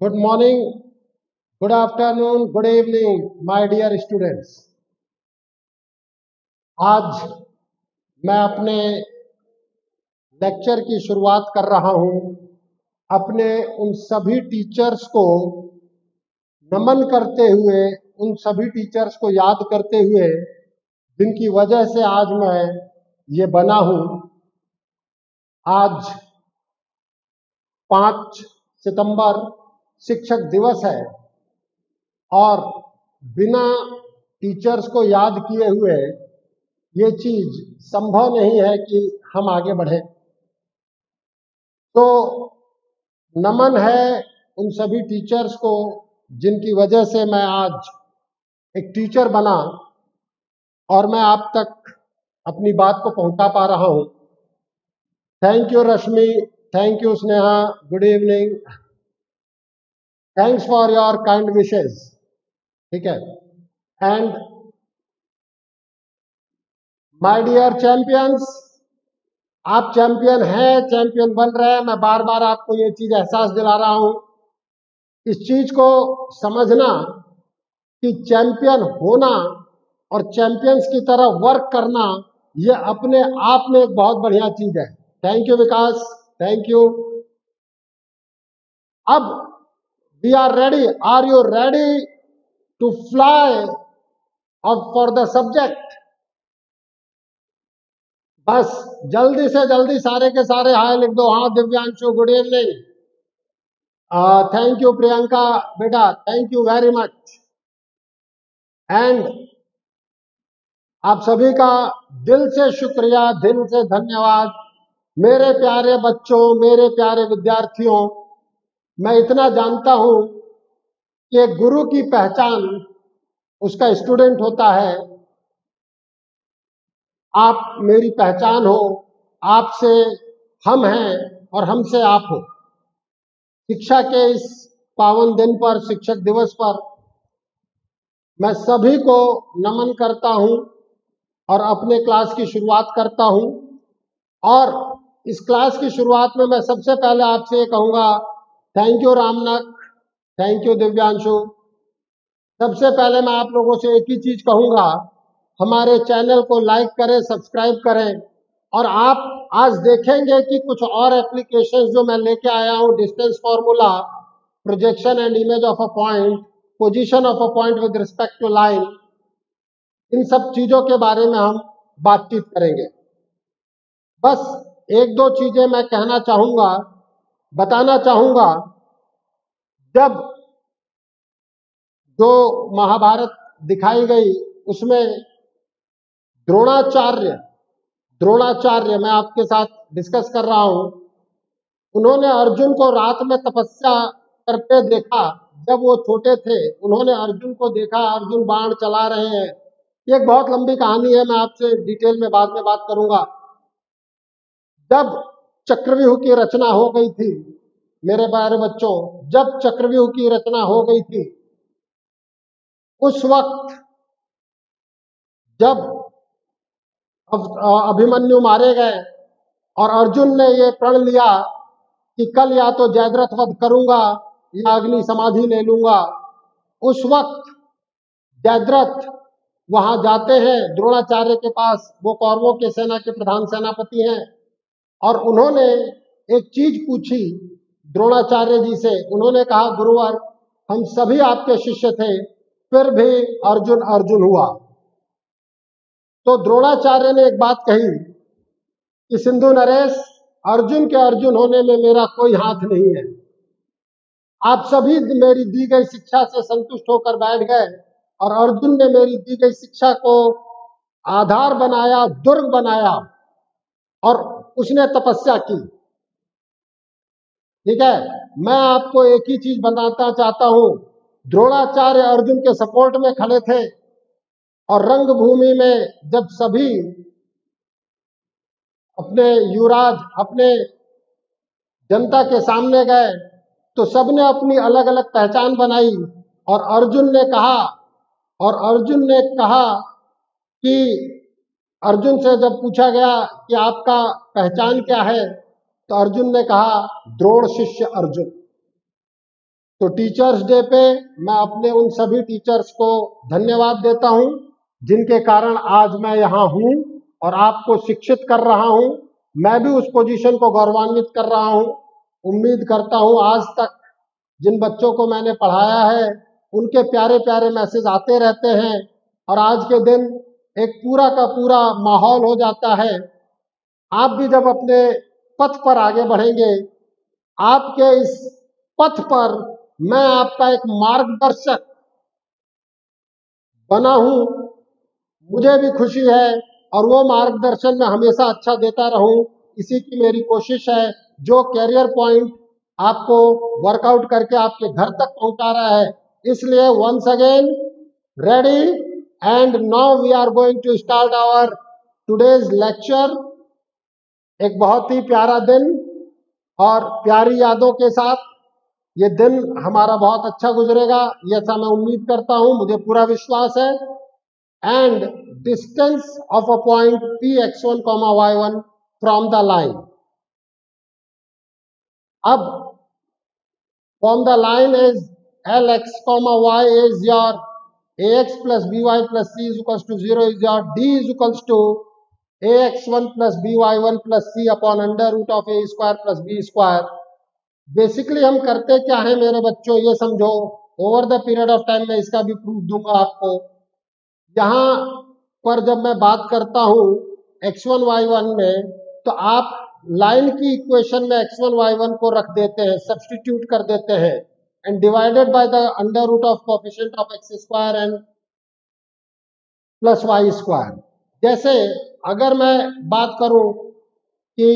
Good morning, good afternoon, good evening, my dear students. आज मैं अपने लेक्चर की शुरुआत कर रहा हूं अपने उन सभी टीचर्स को नमन करते हुए, उन सभी टीचर्स को याद करते हुए जिनकी वजह से आज मैं ये बना हूं। आज 5 सितंबर शिक्षक दिवस है और बिना टीचर्स को याद किए हुए ये चीज संभव नहीं है कि हम आगे बढ़े। तो नमन है उन सभी टीचर्स को जिनकी वजह से मैं आज एक टीचर बना और मैं आप तक अपनी बात को पहुंचा पा रहा हूं। Thank you Rashmi, thank you Sneha, good evening, thanks for your kind wishes. ठीक है। एंड माय डियर चैंपियंस, आप चैंपियन हैं, चैंपियन बन रहे हैं। मैं बार बार आपको ये चीज एहसास दिला रहा हूं। इस चीज को समझना कि चैंपियन होना और चैंपियंस की तरह वर्क करना ये अपने आप में एक बहुत बढ़िया चीज है। Thank you Vikas, thank you. अब we are ready. Are you ready to fly और फॉर द सब्जेक्ट? बस जल्दी से जल्दी सारे के सारे हाय लिख दो। हाँ Divyanshu, good evening. Thank you Priyanka बेटा, thank you very much. And आप सभी का दिल से शुक्रिया, दिल से धन्यवाद। मेरे प्यारे बच्चों, मेरे प्यारे विद्यार्थियों, मैं इतना जानता हूं कि गुरु की पहचान उसका स्टूडेंट होता है। आप मेरी पहचान हो, आपसे हम हैं और हमसे आप हो। शिक्षा के इस पावन दिन पर, शिक्षक दिवस पर, मैं सभी को नमन करता हूं और अपने क्लास की शुरुआत करता हूं। और इस क्लास की शुरुआत में मैं सबसे पहले आपसे ये कहूंगा, thank you Ramnak, thank you Divyanshu. सबसे पहले मैं आप लोगों से एक ही चीज कहूंगा, हमारे चैनल को लाइक करें, सब्सक्राइब करें। और आप आज देखेंगे कि कुछ और एप्लीकेशंस जो मैं लेके आया हूं, distance formula, projection and image of a point, position of a point with respect to line, इन सब चीजों के बारे में हम बातचीत करेंगे। बस एक दो चीजें मैं कहना चाहूंगा, बताना चाहूंगा। जब जो महाभारत दिखाई गई उसमें द्रोणाचार्य मैं आपके साथ डिस्कस कर रहा हूं। उन्होंने अर्जुन को रात में तपस्या करते देखा। जब वो छोटे थे उन्होंने अर्जुन को देखा, अर्जुन बाण चला रहे हैं। ये एक बहुत लंबी कहानी है, मैं आपसे डिटेल में बाद में बात करूंगा। जब चक्रव्यूह की रचना हो गई थी मेरे प्यारे बच्चों, जब चक्रव्यूह की रचना हो गई थी, उस वक्त जब अभिमन्यु मारे गए और अर्जुन ने ये प्रण लिया कि कल या तो जयद्रथ वध करूंगा या अग्नि समाधि ले लूंगा। उस वक्त जयद्रथ वहां जाते हैं द्रोणाचार्य के पास, वो कौरवों के सेना के प्रधान सेनापति हैं, और उन्होंने एक चीज पूछी द्रोणाचार्य जी से। उन्होंने कहा, गुरुवर हम सभी आपके शिष्य थे, फिर भी अर्जुन अर्जुन हुआ। तो द्रोणाचार्य ने एक बात कही कि सिंधु नरेश, अर्जुन के अर्जुन होने में मेरा कोई हाथ नहीं है। आप सभी मेरी दी गई शिक्षा से संतुष्ट होकर बैठ गए और अर्जुन ने मेरी दी गई शिक्षा को आधार बनाया, दुर्ग बनाया और उसने तपस्या की। ठीक है, मैं आपको एक ही चीज बताना चाहता हूं, द्रोणाचार्य अर्जुन के सपोर्ट में खड़े थे और रंगभूमि में जब सभी अपने युवराज अपने जनता के सामने गए तो सबने अपनी अलग अलग पहचान बनाई। और अर्जुन ने कहा कि अर्जुन से जब पूछा गया कि आपका पहचान क्या है, तो अर्जुन ने कहा, द्रोण शिष्य अर्जुन। तो टीचर्स डे पे मैं अपने उन सभी टीचर्स को धन्यवाद देता हूं जिनके कारण आज मैं यहाँ हूं और आपको शिक्षित कर रहा हूं। मैं भी उस पोजीशन को गौरवान्वित कर रहा हूं। उम्मीद करता हूं आज तक जिन बच्चों को मैंने पढ़ाया है उनके प्यारे प्यारे मैसेज आते रहते हैं और आज के दिन एक पूरा का पूरा माहौल हो जाता है। आप भी जब अपने पथ पर आगे बढ़ेंगे, आपके इस पथ पर मैं आपका एक मार्गदर्शक बना हूं। मुझे भी खुशी है और वो मार्गदर्शन मैं हमेशा अच्छा देता रहूं, इसी की मेरी कोशिश है। जो कैरियर पॉइंट आपको वर्कआउट करके आपके घर तक पहुंचा रहा है, इसलिए once again ready and now we are going to start our today's lecture. एक बहुत ही प्यारा दिन और प्यारी यादों के साथ ये दिन हमारा बहुत अच्छा गुजरेगा, ये ऐसा मैं उम्मीद करता हूं, मुझे पूरा विश्वास है। And distance of a point px1, y1 from the line. अब from the line is lx, y is your ax plus by plus c is equals to 0 is your d is equals to ax1 plus by1 plus c upon under root of a square plus b square। Basically हम करते क्या है मेरे बच्चों, ये समझो। Over the period of time मैं इसका भी प्रूफ दूंगा आपको। यहाँ पर जब मैं बात करता हूं x1 y1 में, तो आप लाइन की इक्वेशन में x1 y1 को रख देते हैं, सब्स्टिट्यूट कर देते हैं and divided by the under root of coefficient of x square and plus y square. जैसे अगर मैं बात करूं कि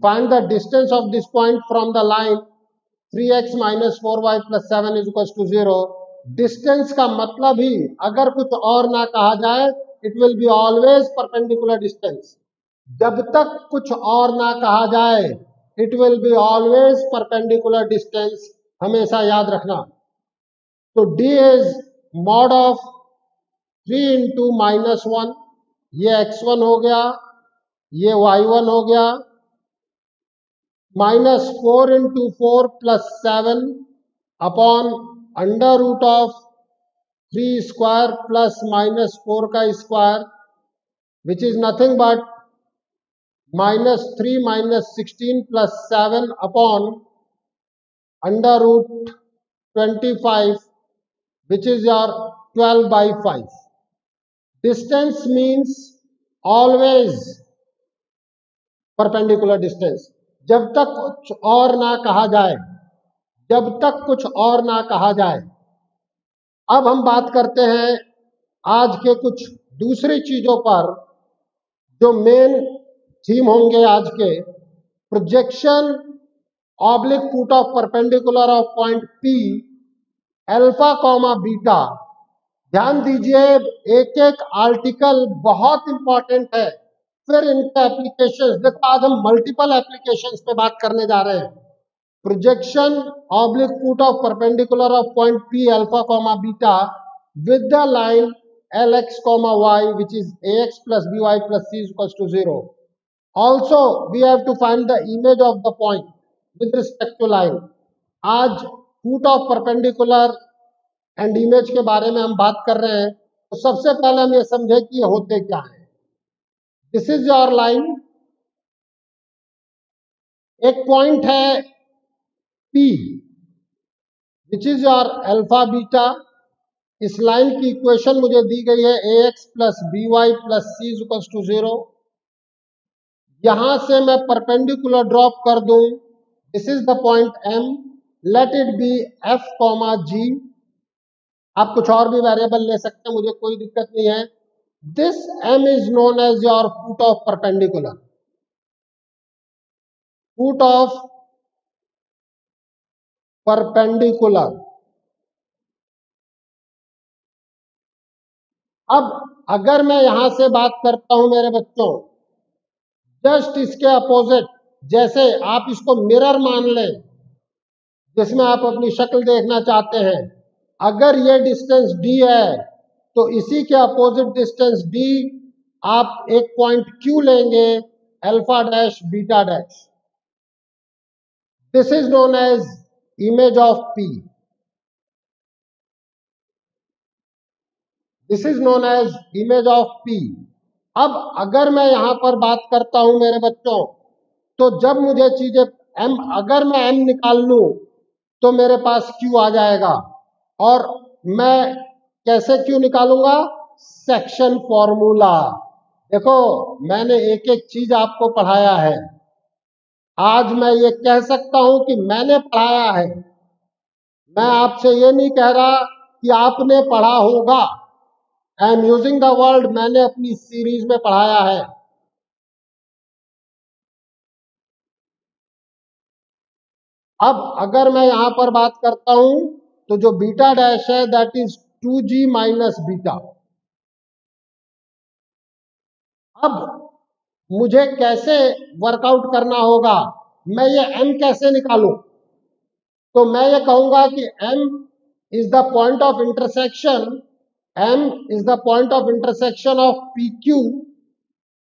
find the distance of this point from the line 3x minus 4y plus 7 is equal to 0। Distance का मतलब ही अगर कुछ और ना कहा जाए, it will be always perpendicular distance. जब तक कुछ और ना कहा जाए, it will be always perpendicular distance, हमेशा याद रखना। तो d is mod of 3 into minus 1, ये x1 हो गया, ये y1 हो गया, minus 4 into 4 plus 7 upon under root of 3 square plus minus 4 का square, which is nothing but minus 3 minus 16 plus 7 upon under root 25, which is your 12 by 5. Distance means always perpendicular distance। जब तक कुछ और ना कहा जाए, जब तक कुछ और ना कहा जाए। अब हम बात करते हैं आज के कुछ दूसरी चीजों पर जो मेन थीम होंगे आज के। Projection oblique foot of perpendicular of point P alpha comma beta. ध्यान दीजिए, एक एक आर्टिकल बहुत इंपॉर्टेंट है, फिर इनके एप्लीकेशंस। देखो आज हम मल्टीपल एप्लीकेशंस पे बात करने जा रहे हैं। Projection oblique foot of perpendicular of point P alpha comma beta with the line lx comma y which is ax plus by plus c is equals to 0. Also we have to find the image of the point with respect to line. आज foot of perpendicular and image के बारे में हम बात कर रहे हैं, तो सबसे पहले हम ये समझे कि ये होते क्या है। दिस इज योर लाइन, एक पॉइंट है P which is your alpha beta. इस लाइन की इक्वेशन मुझे दी गई है ax plus by plus c is equal to 0। यहां से मैं परपेंडिकुलर ड्रॉप कर दूं, this is the point M, let it be f comma g। आप कुछ और भी वेरिएबल ले सकते हैं, मुझे कोई दिक्कत नहीं है। This M is known as your foot of perpendicular, foot of perpendicular. अब अगर मैं यहां से बात करता हूं मेरे बच्चों, जस्ट इसके अपोजिट, जैसे आप इसको मिरर मान लें जिसमें आप अपनी शक्ल देखना चाहते हैं। अगर ये डिस्टेंस d है तो इसी के अपोजिट डिस्टेंस d आप एक पॉइंट Q लेंगे, alpha dash beta dash. This is known as image of P। This is known as image of P। अब अगर मैं यहां पर बात करता हूं मेरे बच्चों, तो जब मुझे चीजें M, अगर मैं M निकाल लूं तो मेरे पास Q आ जाएगा। और मैं कैसे Q निकालूंगा? Section formula. देखो, मैंने एक एक चीज आपको पढ़ाया है। आज मैं ये कह सकता हूं कि मैंने पढ़ाया है। मैं आपसे ये नहीं कह रहा कि आपने पढ़ा होगा। I am using the word मैंने अपनी सीरीज में पढ़ाया है। अब अगर मैं यहां पर बात करता हूं तो जो बीटा डैश है that is 2G minus beta. अब मुझे कैसे वर्कआउट करना होगा? मैं ये M कैसे निकालूं? तो मैं ये कहूंगा कि M is the point of intersection, M is the point of intersection of PQ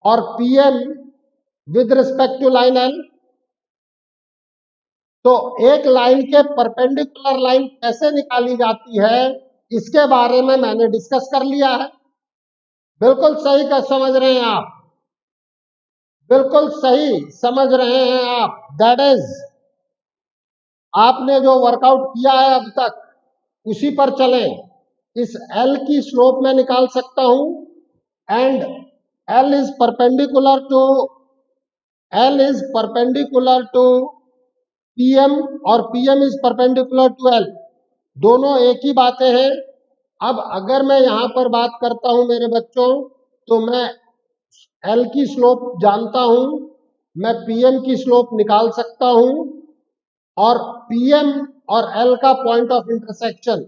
और PM with respect to line L। तो एक लाइन के परपेंडिकुलर लाइन कैसे निकाली जाती है, इसके बारे में मैंने डिस्कस कर लिया है। बिल्कुल सही का समझ रहे हैं आप, बिल्कुल सही समझ रहे हैं आप। दैट इज, आपने जो वर्कआउट किया है अब तक उसी पर चलें। इस L की स्लोप में निकाल सकता हूं and L is perpendicular to PM और PM is perpendicular to L। दोनों एक ही बातें हैं। अब अगर मैं यहां पर बात करता हूं मेरे बच्चों, तो मैं L की स्लोप जानता हूं, मैं PM की स्लोप निकाल सकता हूं और PM और L का पॉइंट ऑफ इंटरसेक्शन,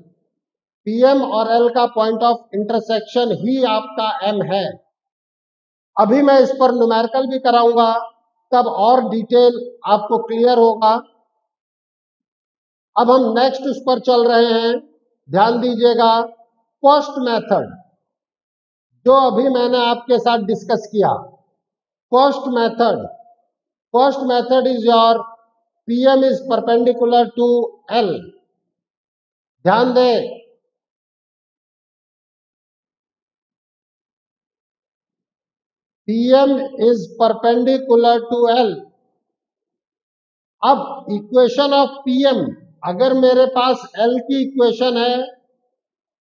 PM और L का पॉइंट ऑफ इंटरसेक्शन ही आपका M है। अभी मैं इस पर न्यूमेरिकल भी कराऊंगा, तब और डिटेल आपको क्लियर होगा। अब हम नेक्स्ट उस पर चल रहे हैं। ध्यान दीजिएगा, फर्स्ट मेथड जो अभी मैंने आपके साथ डिस्कस किया। First method is your PM is perpendicular to L। ध्यान दें, PM is perpendicular to L। अब इक्वेशन ऑफ PM, अगर मेरे पास L की इक्वेशन है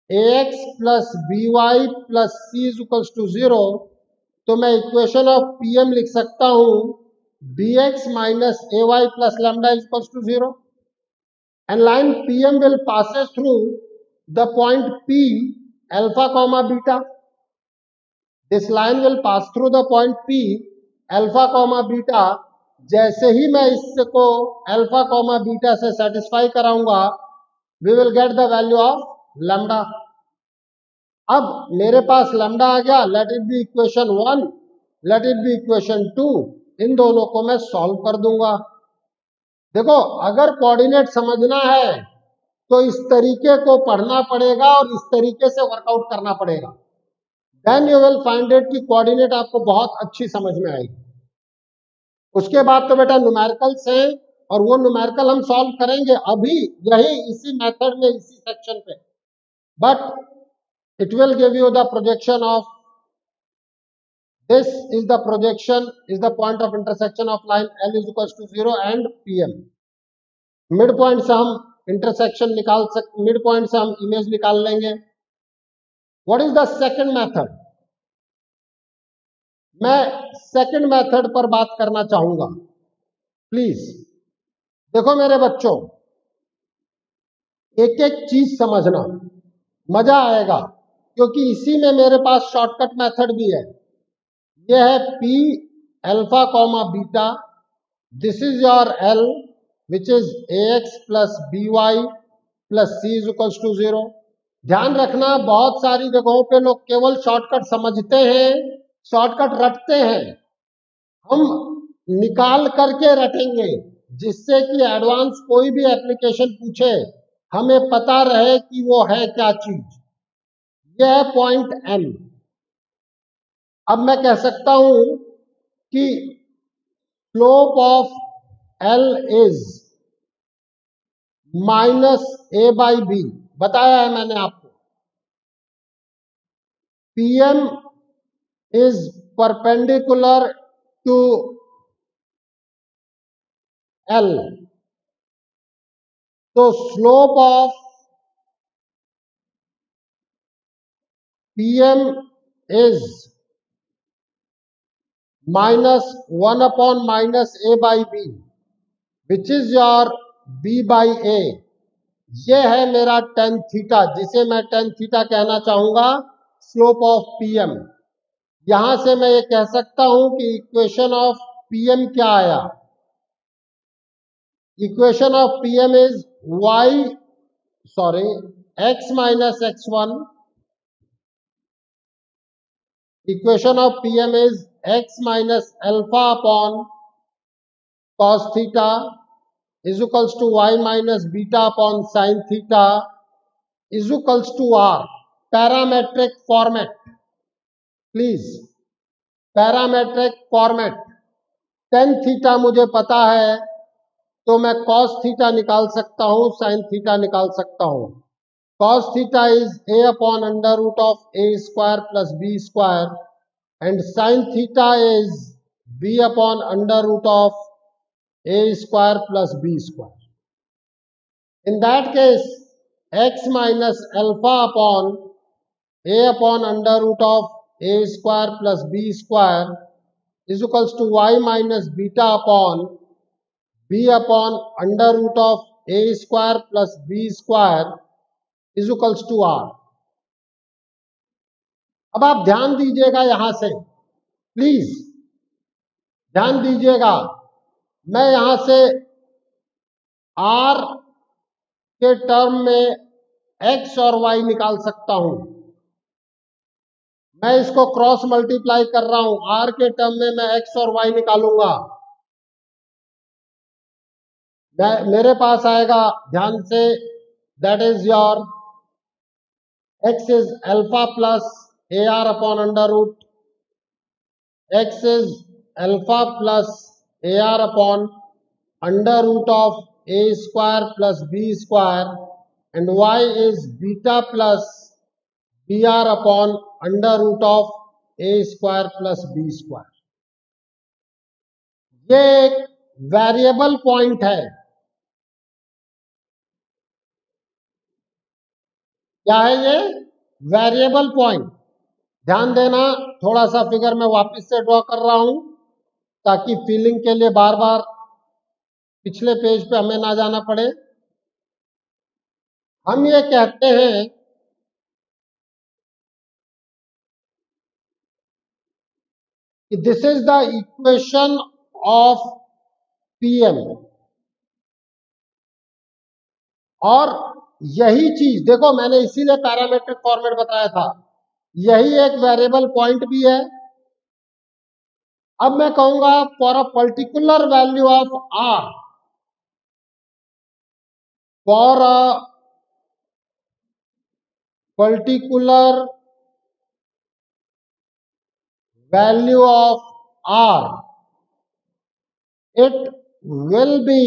ax plus by plus c is equals to 0, तो मैं इक्वेशन ऑफ PM लिख सकता हूं bx minus ay plus lambda is equals to 0। And line PM will passes through the point P alpha comma beta. This line will pass through the point P alpha comma beta। जैसे ही मैं इसको alpha comma beta से satisfy कराऊंगा, we will get the value of lambda. अब मेरे पास lambda आ गया, let it be equation 1, let it be equation 2। इन दोनों को मैं सॉल्व कर दूंगा। देखो, अगर कोऑर्डिनेट समझना है तो इस तरीके को पढ़ना पड़ेगा और इस तरीके से वर्कआउट करना पड़ेगा। Then you will find it कि कोऑर्डिनेट आपको बहुत अच्छी समझ में आएगी। उसके बाद तो बेटा न्यूमेरिकल्स हैं और वो न्यूमेरिकल हम सॉल्व करेंगे अभी यही इसी मेथड में, इसी सेक्शन पे। But it will give you the projection of, this is the projection, is the point of intersection of line L is equals to 0 and PM। Mid point से हम इंटरसेक्शन निकाल सकते, मिड पॉइंट से हम image निकाल लेंगे। What is the second method? मैं second method पर बात करना चाहूंगा, प्लीज। देखो मेरे बच्चों, एक एक चीज समझना, मजा आएगा, क्योंकि इसी में मेरे पास शॉर्टकट मेथड भी है। यह है P alpha comma beta, this is your L which is ax plus by plus c is equals to 0। ध्यान रखना, बहुत सारी जगहों पे लोग केवल शॉर्टकट समझते हैं, शॉर्टकट रटते हैं। हम निकाल करके रटेंगे, जिससे कि एडवांस कोई भी एप्लीकेशन पूछे हमें पता रहे कि वो है क्या चीज। यह है पॉइंट M। अब मैं कह सकता हूं कि slope of L is minus a by B. बताया है मैंने आपको। PM is perpendicular to L. So slope of PM is -1 upon minus A by B, which is your B by A. ये है मेरा tan थीटा, जिसे मैं tan theta कहना चाहूंगा स्लोप ऑफ PM। यहां से मैं ये कह सकता हूं कि इक्वेशन ऑफ PM क्या आया। Equation of PM is x minus x1. Equation of PM is x minus alpha upon cos theta is equals to y minus beta upon sin theta is equals to R. Parametric format, please, parametric format. tan theta मुझे पता है तो मैं cos theta निकाल सकता हूं, sin theta निकाल सकता हूं। cos theta is a upon under root of a square plus b square and sin theta is b upon under root of a square plus b square. In that case, x minus alpha upon a upon under root of a square plus b square is equals to y minus beta upon b upon under root of a square plus b square is equals to R. अब आप ध्यान दीजिएगा, यहां से please ध्यान दीजिएगा, मैं यहां से R के टर्म में x और y निकाल सकता हूं। मैं इसको क्रॉस मल्टीप्लाई कर रहा हूं, R के टर्म में मैं x और y निकालूंगा। मेरे पास आएगा, ध्यान से, that is your x is alpha plus AR upon under root, x is alpha plus AR upon under root of a square plus b square and y is beta plus BR upon under root of a square plus b square. ये एक variable point है। क्या है ये? Variable point. ध्यान देना, थोड़ा सा फिगर मैं वापस से ड्रॉ कर रहा हूं ताकि फीलिंग के लिए बार बार पिछले पेज पे हमें ना जाना पड़े। हम ये कहते हैं कि this is the equation of PM और यही चीज देखो, मैंने इसीलिए पैरामेट्रिक फॉर्मेट बताया था, यही एक वेरिएबल पॉइंट भी है। अब मैं कहूंगा for a particular value of R, for a particular value of R, it will B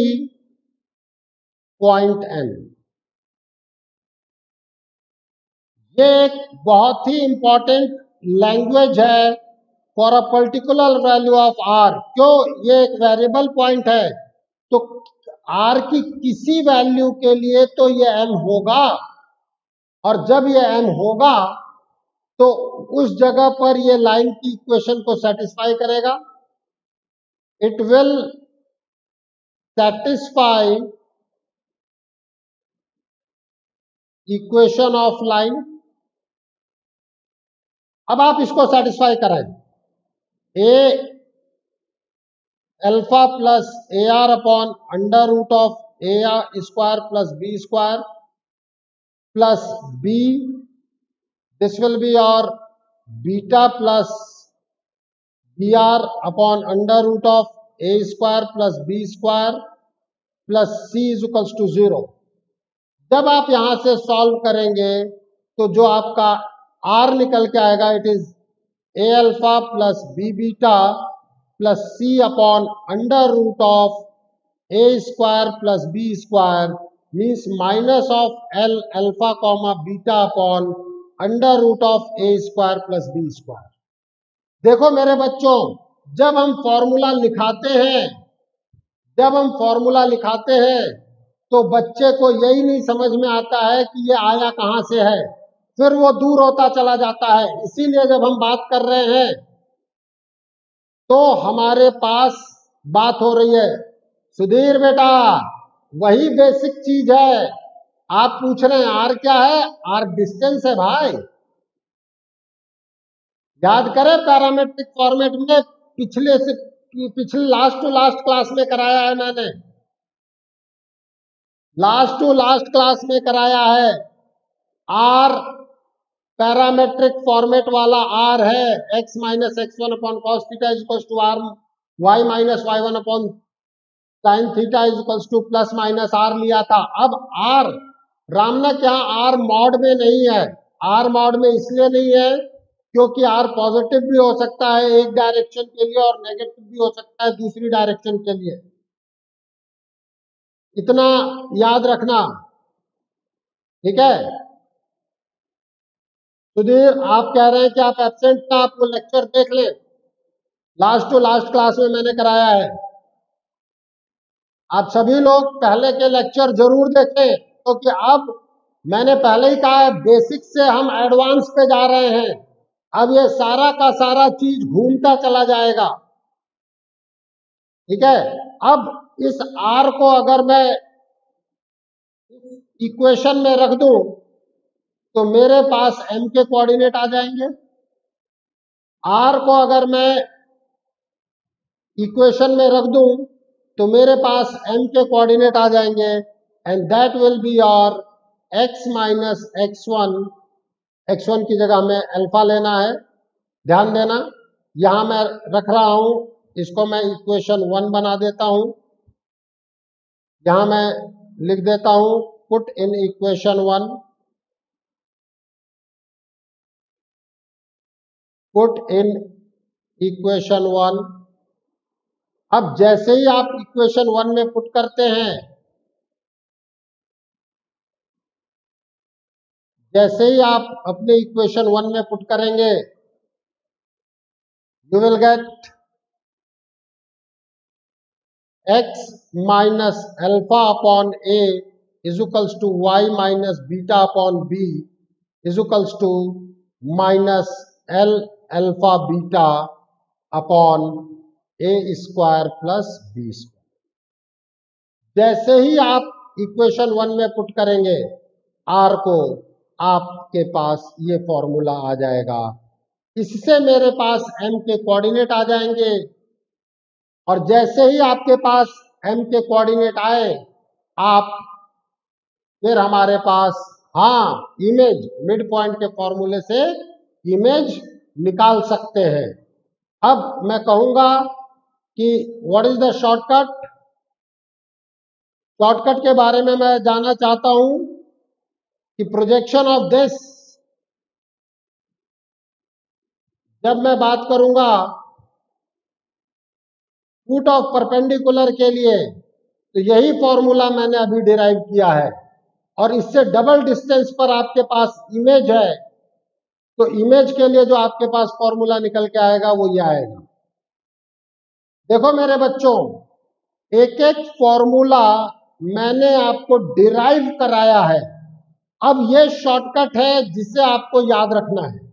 point N। ये एक बहुत ही इंपॉर्टेंट लैंग्वेज है for a particular value of R। क्यों? ये एक वेरिएबल पॉइंट है, तो R की किसी वैल्यू के लिए तो ये M होगा, और जब ये M होगा तो उस जगह पर ये लाइन की इक्वेशन को सेटिस्फाई करेगा। It will satisfy equation of line. अब आप इसको सेटिस्फाई कराएं, a alpha plus a r upon under root of a r square plus B square plus b, this will be और beta plus b r upon under root of A square plus B square plus C is equals to 0। जब आप यहां से solve करेंगे तो जो आपका R निकल के आएगा, it is A alpha plus B beta plus C upon under root of A square plus B square means minus of L alpha comma beta upon under root of A square plus B square. देखो मेरे बच्चों, जब हम formula लिखाते हैं तो बच्चे को यही नहीं समझ में आता है कि ये आया कहां से है, फिर वो दूर होता चला जाता है। इसीलिए जब हम बात कर रहे हैं तो हमारे पास बात हो रही है। सुधीर बेटा, वही बेसिक चीज है। आप पूछ रहे हैं आर क्या है? आर डिस्टेंस है भाई। याद करें, पैरामेट्रिक फॉर्मेट में पिछले लास्ट टू लास्ट क्लास में कराया है मैंने, लास्ट टू लास्ट क्लास में कराया है। आर पैरामेट्रिक फॉर्मेट वाला आर है x minus x one upon cos theta is equal to R y minus y one upon sine theta is equal to plus minus R लिया था। अब are रामनक यहाँ R mod में नहीं है। R mod में इसलिए नहीं है क्योंकि आर पॉजिटिव भी हो सकता है एक डायरेक्शन के लिए और नेगेटिव भी हो सकता है दूसरी डायरेक्शन के लिए। इतना याद रखना, ठीक है। सुधीर, आप कह रहे हैं कि आप एब्सेंट था, आपको लेक्चर देख लें। लास्ट टू लास्ट क्लास में मैंने कराया है। आप सभी लोग पहले के लेक्चर जरूर देखें, क्योंकि अब मैंने पहले ही कहा है बेसिक से हम एडवांस पे जा रहे हैं। अब ये सारा का सारा चीज घूमता चला जाएगा, ठीक है। अब इस आर को अगर मैं इक्वेशन में रख दूं तो मेरे पास m के कोऑर्डिनेट आ जाएंगे। आर को अगर मैं इक्वेशन में रख दूं तो मेरे पास m के कोऑर्डिनेट आ जाएंगे, and that will be your x minus x1 की जगह हमें अल्फा लेना है। ध्यान देना, यहां मैं रख रहा हूं, इसको मैं इक्वेशन 1 बना देता हूं। यहां मैं लिख देता हूं put in equation 1, put in equation 1। अब जैसे ही आप इक्वेशन 1 में पुट करते हैं, जैसे ही आप अपने इक्वेशन 1 में पुट करेंगे, you will get x minus alpha upon a is equals to y minus beta upon b is equals to minus l alpha beta upon a square plus b square. जैसे ही आप equation 1 में put करेंगे r को, आपके पास ये formula आ जाएगा। इससे मेरे पास m के कोऑर्डिनेट आ जाएंगे, और जैसे ही आपके पास m के कोऑर्डिनेट आए, आप फिर हमारे पास इमेज मिड पॉइंट के फॉर्मूले से इमेज निकाल सकते हैं। अब मैं कहूंगा कि what is the shortcut. Shortcut के बारे में मैं जानना चाहता हूं कि प्रोजेक्शन ऑफ दिस, जब मैं बात करूंगा फुट ऑफ परपेंडिकुलर के लिए, तो यही फॉर्मूला मैंने अभी डिराइव किया है, और इससे डबल डिस्टेंस पर आपके पास इमेज है, तो इमेज के लिए जो आपके पास फॉर्मूला निकल के आएगा वो ये आएगा। देखो मेरे बच्चों, एक एक फॉर्मूला मैंने आपको डिराइव कराया है। अब ये शॉर्टकट है जिसे आपको याद रखना है।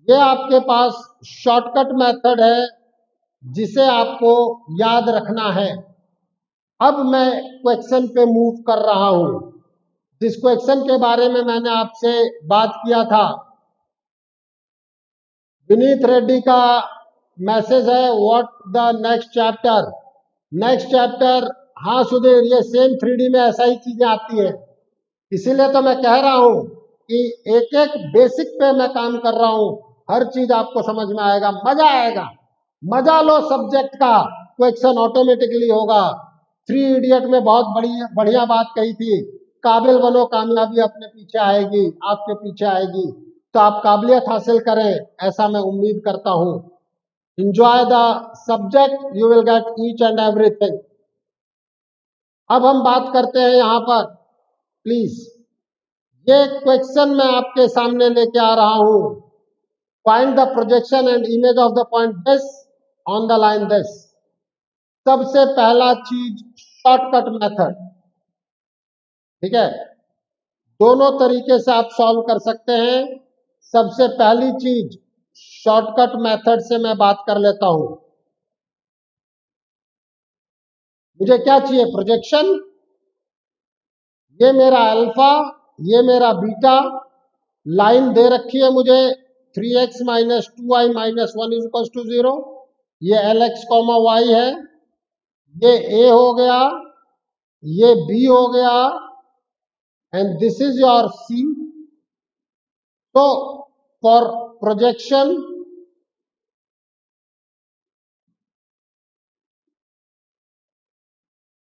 ये आपके पास शॉर्टकट मेथड है जिसे आपको याद रखना है। अब मैं क्वेश्चन पे मूव कर रहा हूं। जिस क्वेश्चन के बारे में मैंने आपसे बात किया था, विनीत रेड्डी का मैसेज है, what the next chapter. Next chapter, हाँ सुधीर, ये सेम 3D में ऐसा ही चीजें आती है, इसीलिए तो मैं कह रहा हूं कि एक एक बेसिक पे मैं काम कर रहा हूं। हर चीज आपको समझ में आएगा, मजा आएगा। मजा लो सब्जेक्ट का, क्वेश्चन ऑटोमेटिकली होगा। 3 इडियट में बहुत बढ़िया बात कही थी, काबिल बनो कामयाबी अपने पीछे आएगी, आपके पीछे आएगी। तो आप काबिलियत हासिल करें, ऐसा मैं उम्मीद करता हूं। Enjoy the subject, you will gate each and everything. अब हम बात करते हैं यहां पर, प्लीज ये क्वेश्चन मैं आपके सामने लेके आ रहा हूं। Find the projection and image of the point this on the line this. सबसे पहला चीज शॉर्टकट मेथड, ठीक है। दोनों तरीके से आप सॉल्व कर सकते हैं। सबसे पहली चीज शॉर्टकट मेथड से मैं बात कर लेता हूं। मुझे क्या चाहिए? प्रोजेक्शन। ये मेरा अल्फा, ये मेरा बीटा। लाइन दे रखी है मुझे 3x minus 2y minus 1 is equal to 0। ये lx कॉमा y है। ये a हो गया, ये b हो गया, and this is your c। तो फॉर प्रोजेक्शन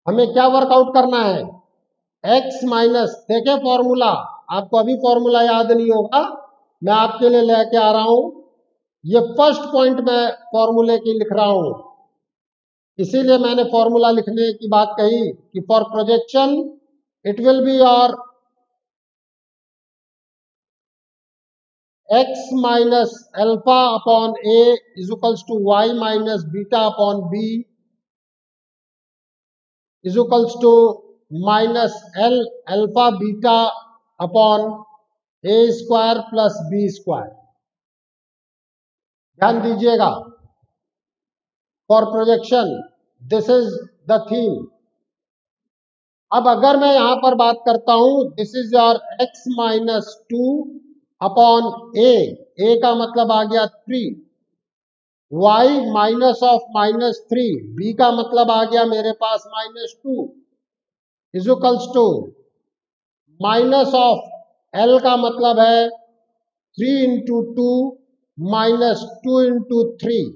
हमें क्या वर्कआउट करना है? x माइनस, देखे फॉर्मूला, आपको अभी फॉर्मूला याद नहीं होगा, मैं आपके लिए लेके आ रहा हूं। ये फर्स्ट पॉइंट में फॉर्मूले की लिख रहा हूं, इसीलिए मैंने फॉर्मूला लिखने की बात कही कि for projection it will be your x minus alpha upon a is equals to y minus beta upon b is equals to minus l alpha beta upon a square plus b square. ध्यान दीजिएगा, for projection this is the theme. अब अगर मैं यहां पर बात करता हूं, this is your x minus 2 upon a का मतलब आ गया 3, y minus of minus 3, b का मतलब आ गया मेरे पास minus 2 is equals to minus of l का मतलब है 3 into 2 minus 2 into 3,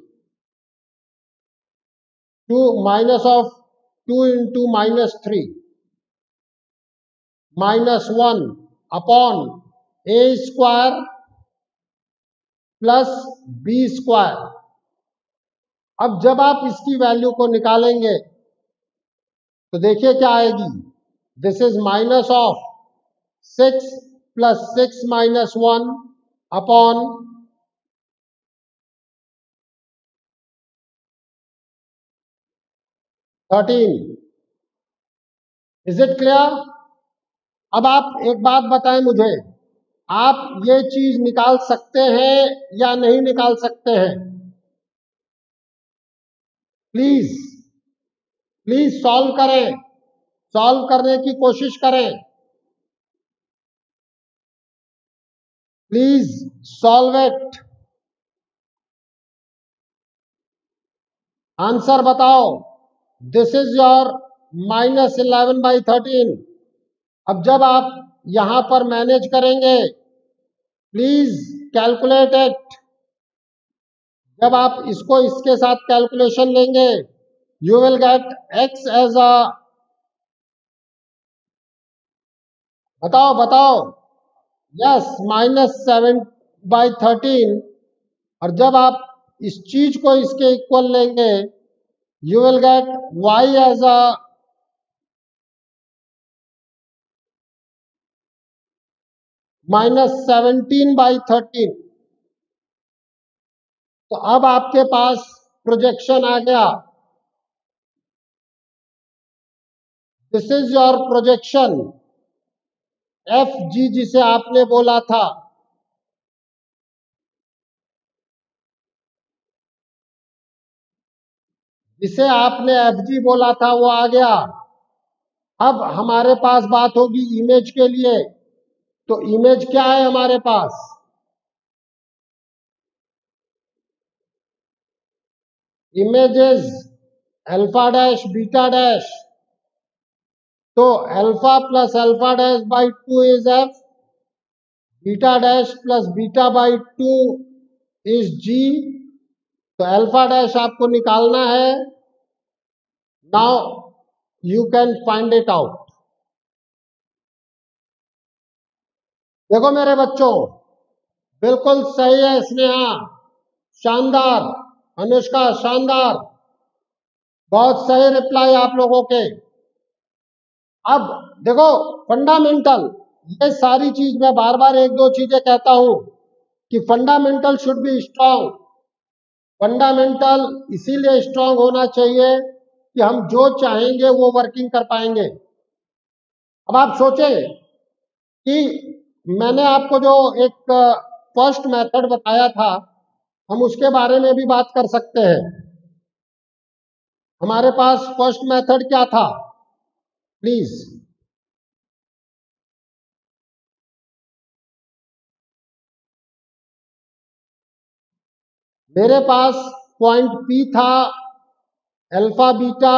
2 minus of 2 into minus 3 minus 1 upon a square plus b square. अब जब आप इसकी वैल्यू को निकालेंगे तो देखिए क्या आएगी। This is minus of 6 plus 6 minus 1 upon 13। Is it clear? अब आप एक बात बताएं मुझे, आप ये चीज निकाल सकते हैं या नहीं निकाल सकते हैं? प्लीज प्लीज सॉल्व करें, सॉल्व करने की कोशिश करें। Please solve it. आंसर बताओ। This is your minus 11/13। अब जब आप यहां पर मैनेज करेंगे, प्लीज कैलकुलेट इट। जब आप इसको इसके साथ कैलकुलेशन लेंगे, you will get x as uh, बताओ बताओ, यस माइनस 7/13। और जब आप इस चीज को इसके इक्वल लेंगे, you will get y as uh minus 17/13। तो अब आपके पास प्रोजेक्शन आ गया। This is your projection F G, जिसे आपने बोला था। जिसे आपने एफ जी बोला था वो आ गया। अब हमारे पास बात होगी इमेज के लिए। तो इमेज क्या है हमारे पास? Image is alpha dash beta dash. तो alpha plus alpha dash by 2 is f, beta dash plus beta by 2 is g. तो अल्फा डैश आपको निकालना है। Now you can find it out. देखो मेरे बच्चों, बिल्कुल सही है स्नेहा, शानदार। अनुष्का शानदार, बहुत सही रिप्लाई आप लोगों के। अब देखो फंडामेंटल, ये सारी चीज मैं बार बार एक दो चीजें कहता हूं कि fundamental should be strong. Fundamental इसीलिए स्ट्रांग होना चाहिए कि हम जो चाहेंगे वो वर्किंग कर पाएंगे। अब आप सोचें कि मैंने आपको जो एक फर्स्ट मेथड बताया था, हम उसके बारे में भी बात कर सकते हैं। हमारे पास फर्स्ट मेथड क्या था, प्लीज। मेरे पास पॉइंट पी था अल्फा बीटा,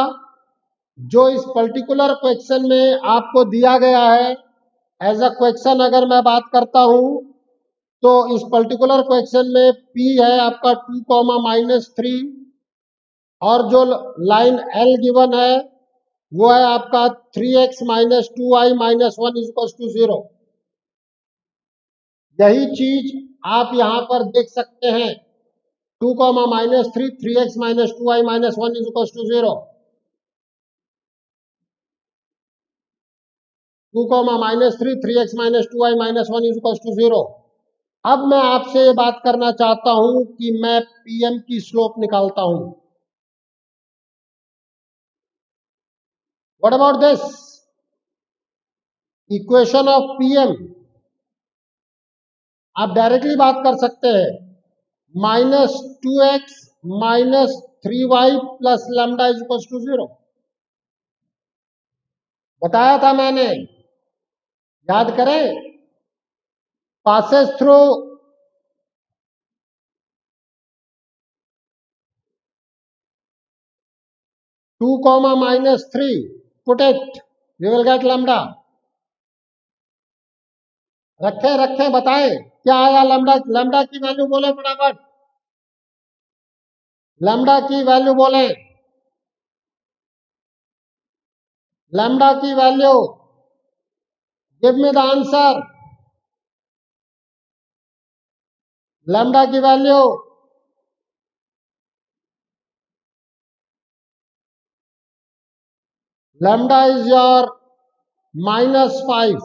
जो इस पर्टिकुलर क्वेश्चन में आपको दिया गया है एज अ क्वेश्चन। अगर मैं बात करता हूं तो इस पर्टिकुलर क्वेश्चन में P है आपका 2, और जो लाइन L गिवन है वो है आपका 3x minus 2y minus 1 is 0। यही चीज आप यहां पर देख सकते हैं, 2, 3x minus 2y minus 1 is 0। 2, 3x minus 2y minus 1 is 0। अब मैं आपसे ये बात करना चाहता हूं कि मैं पीएम की स्लोप निकालता हूं। What about this equation of PM? आप डायरेक्टली बात कर सकते हैं, -2x minus 3y plus lambda is 0। बताया था मैंने, याद करें। Passes through 2, put it, we will get lambda. रखें बताएं क्या आया लैम्डा। लैम्डा की वैल्यू बोले फटाफट, लैम्डा की वैल्यू बोले, लैम्डा की value, give me the answer. Lambda की value, lambda is your -5।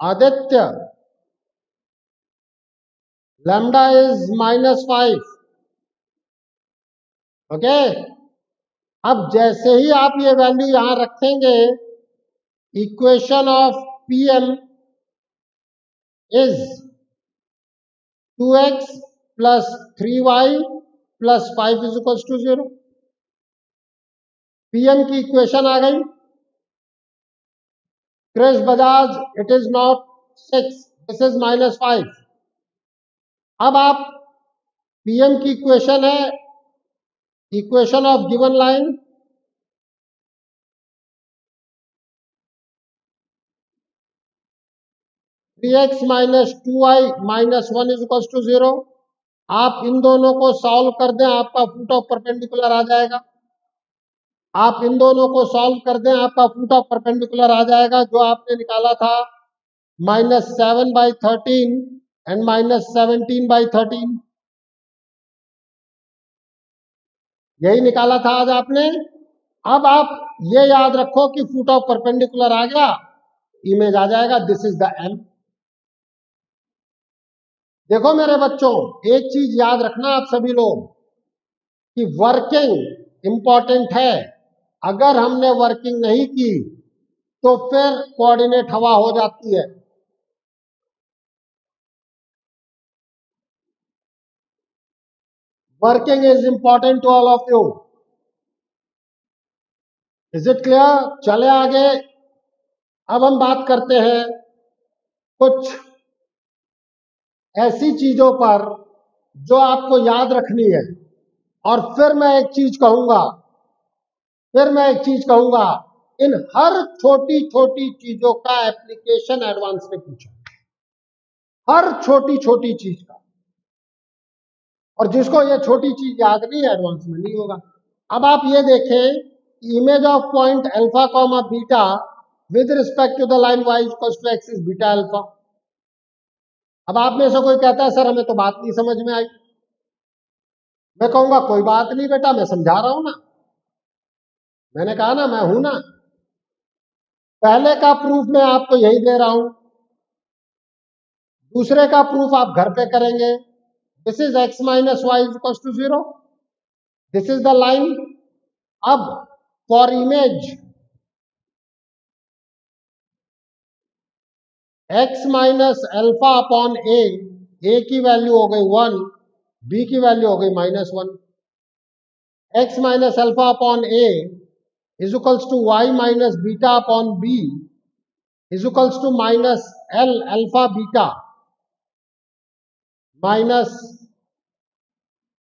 Aditya, lambda is -5। Okay, अब जैसे ही आप ये वैल्यू यहां रखेंगे, equation of PM is 2x plus 3y plus 5 is equal to 0। PM की इक्वेशन आ गई। Krish Bajaj, it is not 6, this is -5। अब आप पीएम की इक्वेशन है, equation of given line, x minus 2y minus 1 is equal to 0। आप इन दोनों को सॉल्व कर दें, आपका फुट ऑफ परपेंडिकुलर आ जाएगा। आप इन दोनों को सॉल्व कर दें, आपका फुट ऑफ परपेंडिकुलर आ जाएगा, जो आपने निकाला था -7/13 एंड -17/13। यही निकाला था आज आपने। अब आप ये याद रखो कि फुट ऑफ परपेंडिकुलर आ गया, इमेज आ जाएगा, दिस इज द एम। देखो मेरे बच्चों, एक चीज याद रखना आप सभी लोग कि वर्किंग इंपॉर्टेंट है। अगर हमने वर्किंग नहीं की तो फिर कोऑर्डिनेट हवा हो जाती है। Working is important to all of you. Is it clear? चले आगे। अब हम बात करते हैं कुछ ऐसी चीजों पर जो आपको याद रखनी है। और फिर मैं एक चीज कहूंगा, इन हर छोटी छोटी चीजों का एप्लीकेशन एडवांस में पूछा, हर छोटी छोटी चीज का। और जिसको ये छोटी चीज याद नहीं है, एडवांस में नहीं होगा। अब आप ये देखें, image of point alpha comma beta with respect to the line y equals to x is beta alpha. अब आप में से कोई कहता है सर हमें तो बात नहीं समझ में आई। मैं कहूंगा कोई बात नहीं बेटा, मैं समझा रहा हूं ना, मैंने कहा ना मैं हूं ना। पहले का प्रूफ मैं आपको यही दे रहा हूं, दूसरे का प्रूफ आप घर पे करेंगे। This is x minus y equal to 0, this is the line. अब for image x minus alpha upon a की वैल्यू हो गई 1, बी की वैल्यू हो गई -1। x minus alpha upon A is equals to y minus beta upon B is equals to minus L alpha beta minus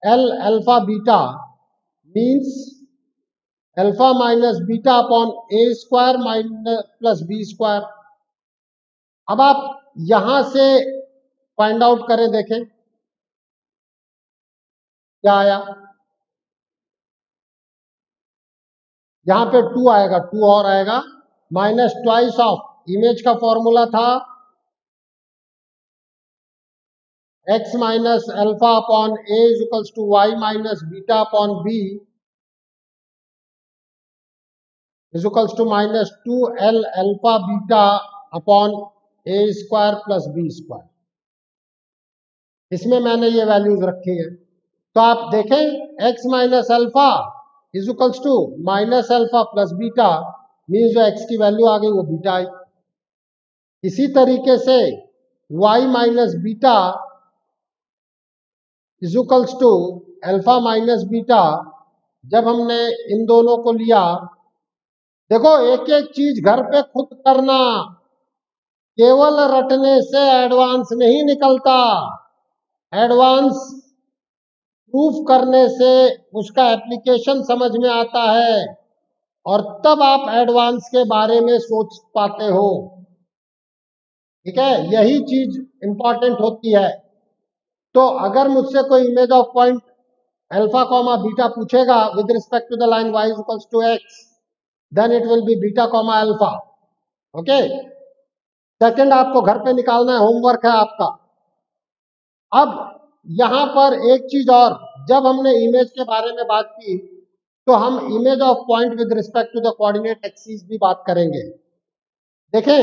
L alpha beta means alpha minus beta upon A square minus plus B square. अब आप यहां से find out करें, देखें क्या आया। यहां पे 2 आएगा, 2 और आएगा, माइनस ट्वाइस ऑफ इमेज का फॉर्मूला था x minus alpha upon A is equals to Y minus beta upon B is equals to minus 2l alpha beta upon A square plus B square. इसमें मैंने ये values रखी है, तो आप देखें x minus alpha is equals to minus alpha plus beta means जो x की वैल्यू आ गई वो बीटा आई। इसी तरीके से y minus beta is equals to alpha minus beta, जब हमने इन दोनों को लिया, देखो एक एक चीज घर पे खुद करना, केवल रटने से एडवांस नहीं निकलता, एडवांस प्रूफ करने से उसका एप्लीकेशन समझ में आता है और तब आप एडवांस के बारे में सोच पाते हो। ठीक है, यही चीज इंपॉर्टेंट होती है। तो अगर मुझसे कोई image of point alpha comma beta पूछेगा with respect to the line y equals to x, then it will be beta comma alpha. Okay, second आपको घर पे निकालना है, होमवर्क है आपका। अब यहां पर एक चीज और, जब हमने इमेज के बारे में बात की तो हम image of point with respect to the coordinate axis भी बात करेंगे। देखें,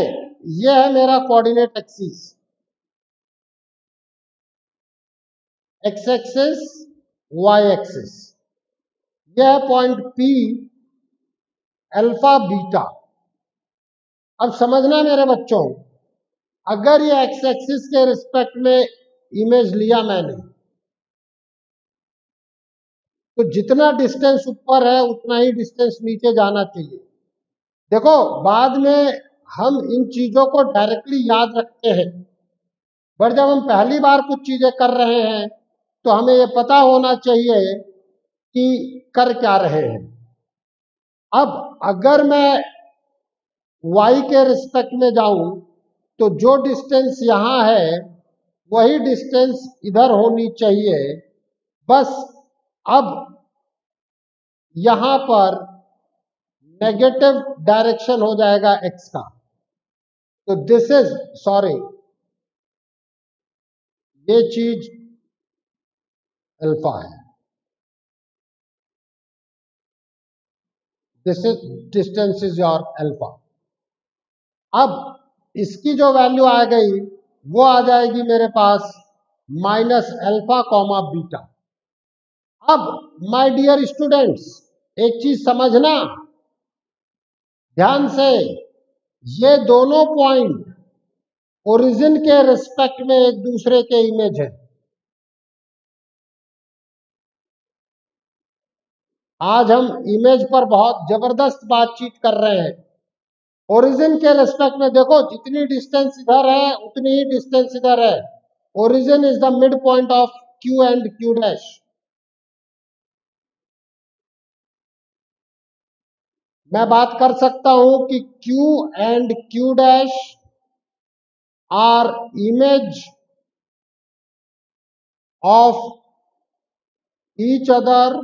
यह है मेरा coordinate axis, X axis Y axis, यह है पॉइंट P अल्फा बीटा। अब समझना मेरे बच्चों, अगर ये एक्स एक्सिस के रिस्पेक्ट में इमेज लिया मैंने, तो जितना डिस्टेंस ऊपर है उतना ही डिस्टेंस नीचे जाना चाहिए। देखो बाद में हम इन चीजों को डायरेक्टली याद रखते हैं, बट जब हम पहली बार कुछ चीजें कर रहे हैं तो हमें ये पता होना चाहिए कि कर क्या रहे हैं। अब अगर मैं y के रिस्पेक्ट में जाऊं तो जो डिस्टेंस यहां है वही डिस्टेंस इधर होनी चाहिए, बस अब यहां पर नेगेटिव डायरेक्शन हो जाएगा x का। तो दिस इज सॉरी, ये चीज अल्फा है, this is distance is your alpha. अब इसकी जो वैल्यू आ गई वो आ जाएगी मेरे पास माइनस अल्फा कॉमा बीटा। अब माय डियर स्टूडेंट्स, एक चीज समझना ध्यान से, ये दोनों पॉइंट ओरिजिन के रिस्पेक्ट में एक दूसरे के इमेज है। आज हम इमेज पर बहुत जबरदस्त बातचीत कर रहे हैं। ओरिजिन के रिस्पेक्ट में देखो, जितनी डिस्टेंस इधर है उतनी ही डिस्टेंस इधर है। Origin is the mid point of Q and Q dash. मैं बात कर सकता हूं कि Q and Q dash are image of each other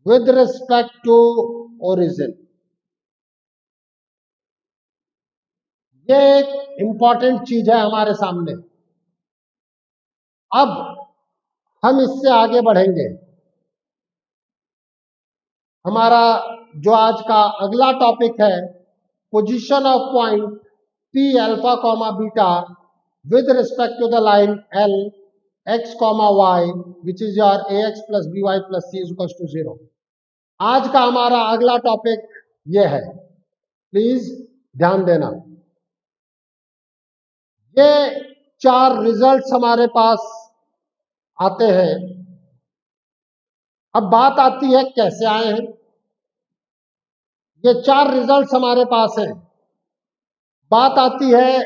with respect to origin। ये एक इंपॉर्टेंट चीज है हमारे सामने। अब हम इससे आगे बढ़ेंगे। हमारा जो आज का अगला टॉपिक है, position of point P alpha comma beta with respect to the line L X comma Y which is your A X plus B Y plus C is to 0। आज का हमारा अगला टॉपिक ये है, प्लीज ध्यान देना। ये 4 रिजल्ट्स हमारे पास आते हैं। अब बात आती है कैसे आए हैं। ये 4 रिजल्ट्स हमारे पास हैं, बात आती है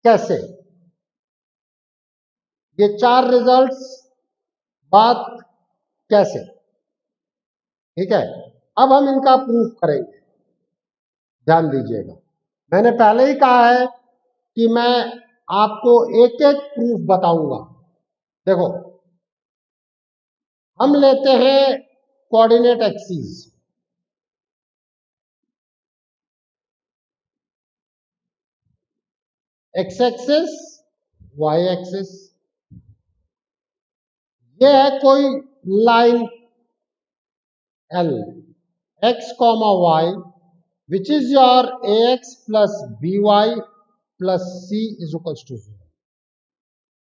कैसे। ये 4 रिजल्ट्स, बात कैसे, ठीक है। अब हम इनका प्रूफ करेंगे, ध्यान दीजिएगा। मैंने पहले ही कहा है कि मैं आपको एक एक प्रूफ बताऊंगा। देखो, हम लेते हैं coordinate axis, X axis, Y axis. ये है कोई line L X comma Y which is your A X plus B Y plus C is equal to 0।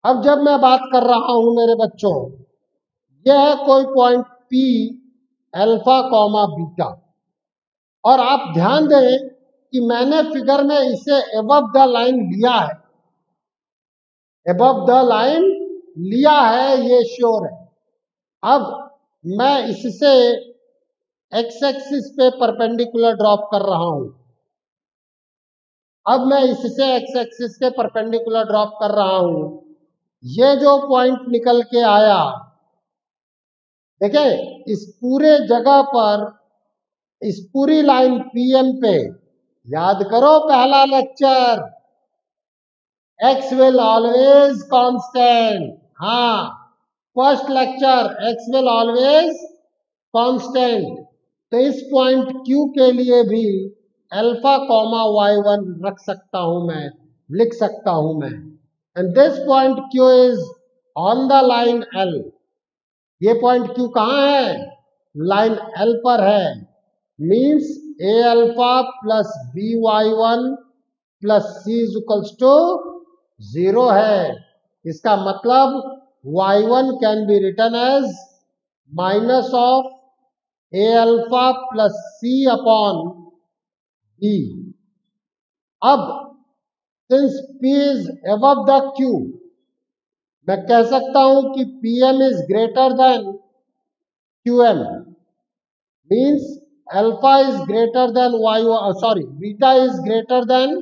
अब जब मैं बात कर रहा हूं मेरे बच्चों, यह है कोई point P alpha comma beta, और आप ध्यान दें कि मैंने फिगर में इसे एबव द लाइन लिया है, एबव द लाइन लिया है, ये श्योर है। अब मैं इससे एक्स एक्सिस पे परपेंडिकुलर ड्रॉप कर रहा हूं। अब मैं इससे एक्स एक्सिस के परपेंडिकुलर ड्रॉप कर रहा हूं। ये जो पॉइंट निकल के आया, देखें, इस पूरे जगह पर, इस पूरी लाइन पीएम पे, याद करो पहला lecture, x will always constant. हाँ, first lecture, x will always constant. तो इस पॉइंट Q के लिए भी अल्फा कॉमा y1 रख सकता हूं मैं, लिख सकता हूं मैं। And this point Q is on the line L। ये पॉइंट Q कहां है? लाइन L पर है। Means a alpha plus b वाई1 plus C is equals to 0 है। इसका मतलब y1 can be written as minus of a alpha plus C upon b. अब since P is above the Q, मैं कह सकता हूं कि PM is greater than QM। Means alpha is greater than beta is greater than,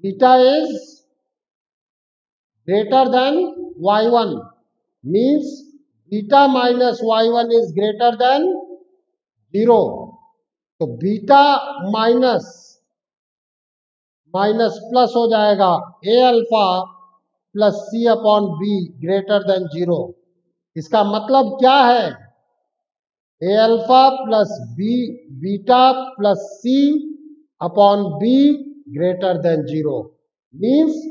beta is greater than y1। Means beta minus y1 is greater than 0। तो beta minus minus plus हो जाएगा, a alpha plus C upon b greater than 0। इसका मतलब क्या है? A alpha plus B beta plus C upon b greater than 0। Means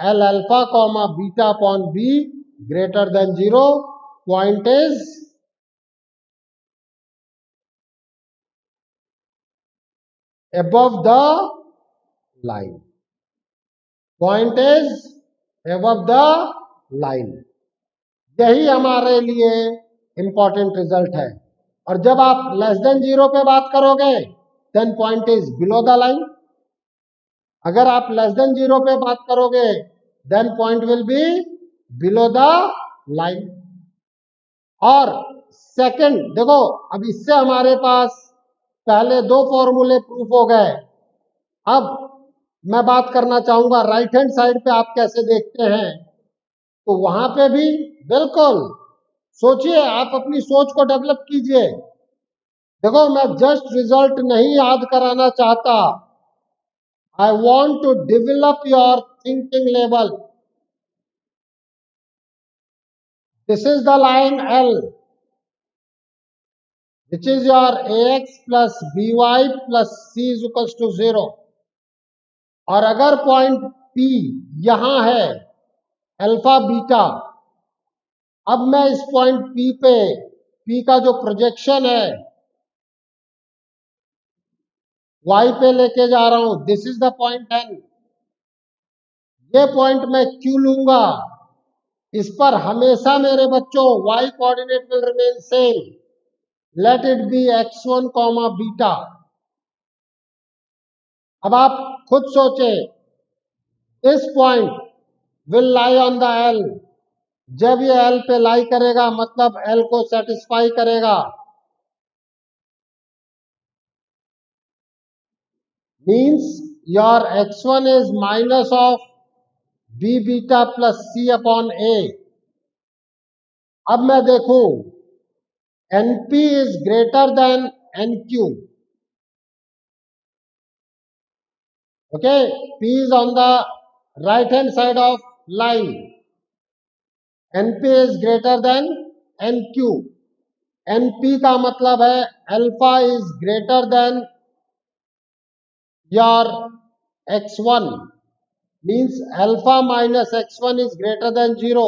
l alpha comma beta upon b greater than 0। Point is above the line, point is above the line। यही हमारे लिए important result है। और जब आप less than 0 पे बात करोगे, then point is below the line. अगर आप लेस देन 0 पे बात करोगे, then point will be below the line. और सेकंड, देखो, अब इससे हमारे पास पहले 2 फॉर्मूले प्रूफ हो गए। अब मैं बात करना चाहूंगा राइट हैंड साइड पे आप कैसे देखते हैं। तो वहां पे भी बिल्कुल सोचिए, आप अपनी सोच को डेवलप कीजिए। देखो, मैं जस्ट रिजल्ट नहीं याद कराना चाहता, I want to develop your thinking level. This is the line L which is your ax plus by plus c is equals to 0। और अगर पॉइंट P यहां है, अल्फा बीटा, अब मैं इस पॉइंट P पे P का जो प्रोजेक्शन है Y पे लेके जा रहा हूं, this is the point N। ये पॉइंट मैं क्यों लूंगा? इस पर हमेशा मेरे बच्चों y coordinate will remain same, late it B x1 comma beta. अब आप खुद सोचें, this point will lie on the L। जब ये L पे लाई करेगा मतलब L को सेटिस्फाई करेगा, means your x1 is minus of b beta plus c upon a। अब मैं देखूं, NP is greater then NQ। Okay, P is on the right hand side of line. NP is greater than NQ. NP का मतलब है alpha is greater than your x1, means alpha minus x1 is greater than 0.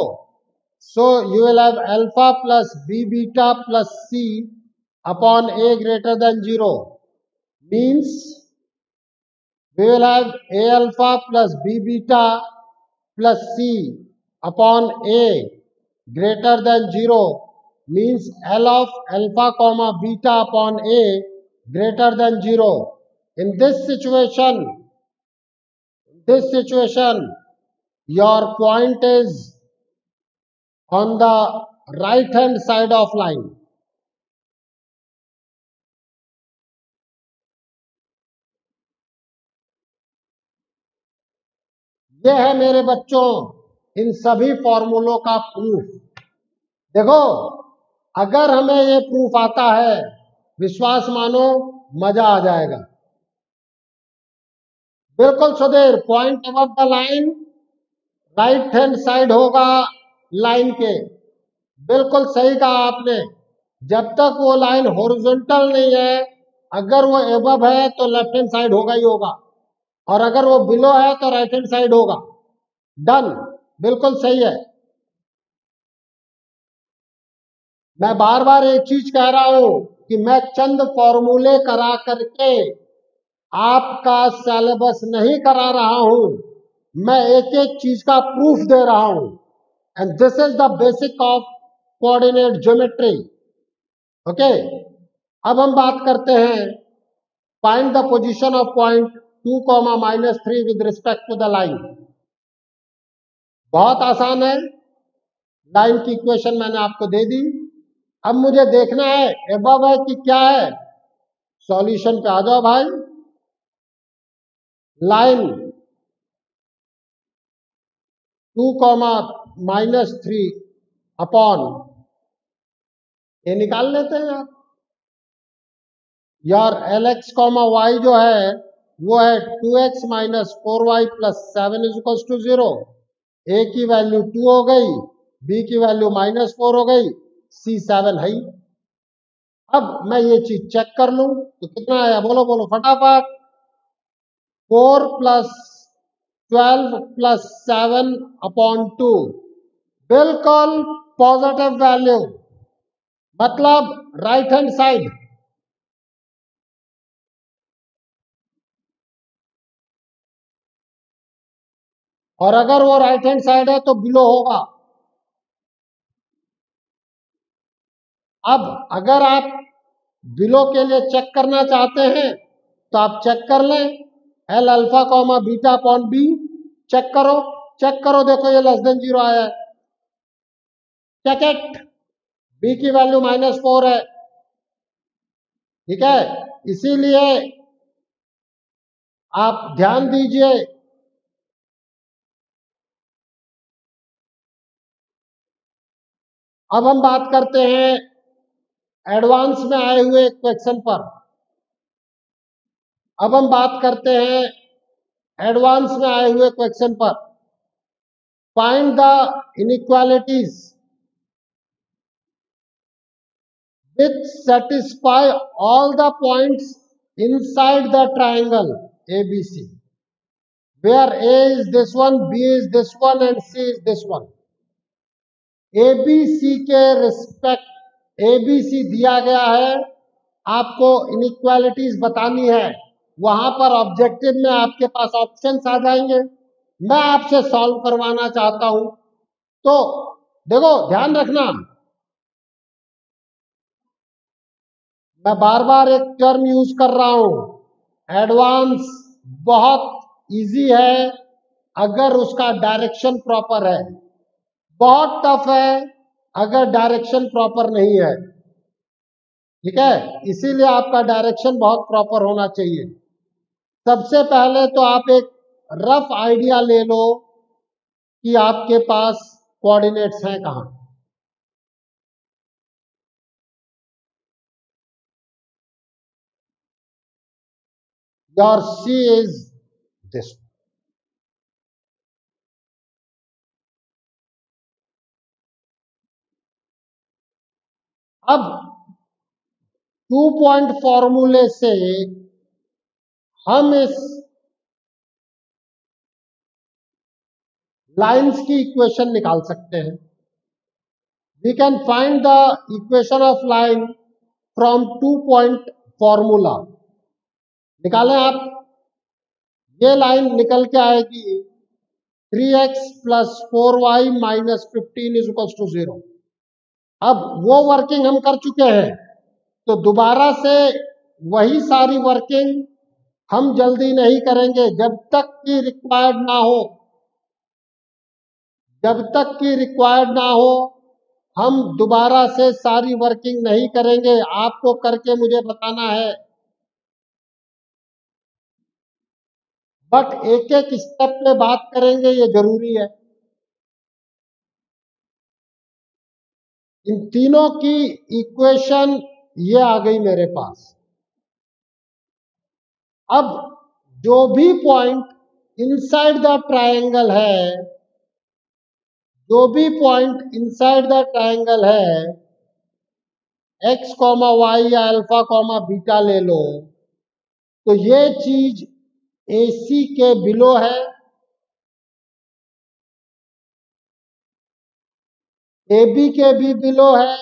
So you will have alpha plus b beta plus c upon a greater than 0, means we will have a alpha plus b beta plus c upon a greater than 0, means L of alpha comma beta upon a greater than 0. In this situation, your point is on the right hand side of line. ये है मेरे बच्चों इन सभी फॉर्मूलों का proof. देखो, अगर हमें ये प्रूफ आता है, विश्वास मानो, मजा आ जाएगा। बिल्कुल Sudhir, point above the line right hand side होगा लाइन के। बिल्कुल सही कहा आपने। जब तक वो लाइन हॉरिजॉन्टल नहीं है, अगर वो अबव है तो लेफ्ट हैंड साइड होगा ही होगा, और अगर वो बिलो है तो राइट हैंड साइड होगा। डन, बिल्कुल सही है। मैं बार बार एक चीज कह रहा हूं कि मैं चंद फॉर्मूले करा करके आपका सिलेबस नहीं करा रहा हूं, मैं एक एक चीज का प्रूफ दे रहा हूं। And this is the basic of coordinate geometry. Okay, अब हम बात करते हैं, find the position of point 2 comma -3 with respect to the line. बहुत आसान है, लाइन की इक्वेशन मैंने आपको दे दी। अब मुझे देखना है अबव है कि क्या है। सॉल्यूशन पे आ जाओ भाई। लाइन 2 कॉमा -3 अपॉन ये निकाल लेते हैं आप। यार LX कॉमा वाई जो है वो है 2x minus 4y plus 7 is equal to 0। A की वैल्यू 2 हो गई, बी की वैल्यू -4 हो गई, C 7 है। अब मैं ये चीज चेक कर लूं तो कितना आया, बोलो बोलो फटाफट। 4 प्लस 12 प्लस 7 अपॉन 2, बिल्कुल पॉजिटिव वैल्यू, मतलब राइट हैंड साइड। और अगर वो राइट हैंड साइड है तो बिलो होगा। अब अगर आप बिलो के लिए चेक करना चाहते हैं तो आप चेक कर लें, L alpha comma beta upon B. Check करो, चेक करो, देखो ये लेस देन 0 आया है। चेक इट, बी की वैल्यू -4 है। ठीक है, इसीलिए आप ध्यान दीजिए, अब हम बात करते हैं एडवांस में आए हुए क्वेश्चन पर। अब हम बात करते हैं एडवांस में आए हुए क्वेश्चन पर। Find the inequalities which satisfy all the points inside the triangle ABC, where A is this one, B is this one, and C is this one. ABC के रिस्पेक्ट एबीसी दिया गया है, आपको inequalities बतानी है, वहां पर ऑब्जेक्टिव में आपके पास ऑप्शंस आ जाएंगे, मैं आपसे सॉल्व करवाना चाहता हूं। तो देखो ध्यान रखना, मैं बार बार एक टर्म यूज कर रहा हूं, एडवांस बहुत इजी है अगर उसका डायरेक्शन प्रॉपर है, बहुत टफ है अगर डायरेक्शन प्रॉपर नहीं है। ठीक है, इसीलिए आपका डायरेक्शन बहुत प्रॉपर होना चाहिए। सबसे पहले तो आप एक रफ आइडिया ले लो कि आपके पास कोऑर्डिनेट्स हैं कहां। Your C is this. अब 2 पॉइंट फॉर्मूले से हम इस लाइंस की इक्वेशन निकाल सकते हैं। We can find the equation of line from 2 point formula. निकालें आप, ये लाइन निकल के आएगी 3x plus 4y minus 15 is equal to 0। अब वो वर्किंग हम कर चुके हैं, तो दोबारा से वही सारी वर्किंग हम जल्दी नहीं करेंगे जब तक कि रिक्वायर्ड ना हो। जब तक कि रिक्वायर्ड ना हो हम दोबारा से सारी वर्किंग नहीं करेंगे, आपको करके मुझे बताना है। बट एक एक स्टेप पे बात करेंगे, ये जरूरी है। इन तीनों की इक्वेशन ये आ गई मेरे पास। अब जो भी पॉइंट इनसाइड द ट्रायंगल है, जो भी पॉइंट इनसाइड द ट्रायंगल है, x कॉमा वाई या अल्फा कॉमा बीटा ले लो, तो ये चीज AC के बिलो है, AB के भी बिलो है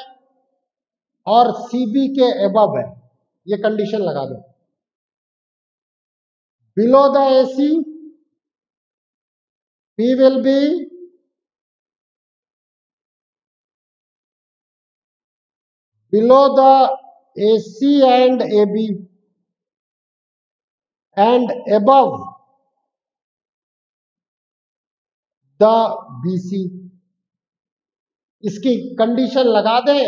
और CB के एबव है। ये कंडीशन लगा दो। Below the AC P will be below the AC and AB and above the BC। इसकी कंडीशन लगा दें,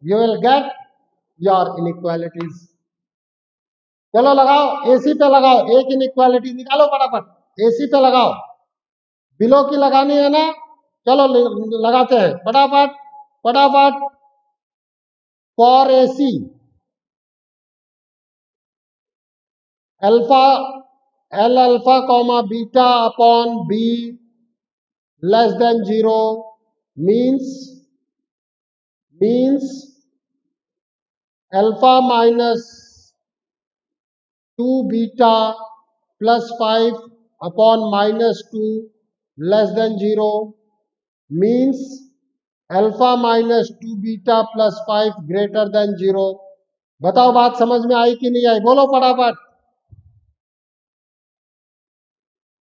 you will get your inequalities. चलो लगाओ, AC पे लगाओ, एक इनइक्वालिटी निकालो फटाफट, AC पे लगाओ। बिलो की लगानी है ना, चलो लगाते हैं फटाफट फटाफट। For AC alpha L alpha comma beta upon B less than 0 means alpha minus 2 beta plus 5 upon minus 2 less than 0 means alpha minus 2 beta plus 5 greater than 0। बताओ बात समझ में आई कि नहीं आई, बोलो फटाफट।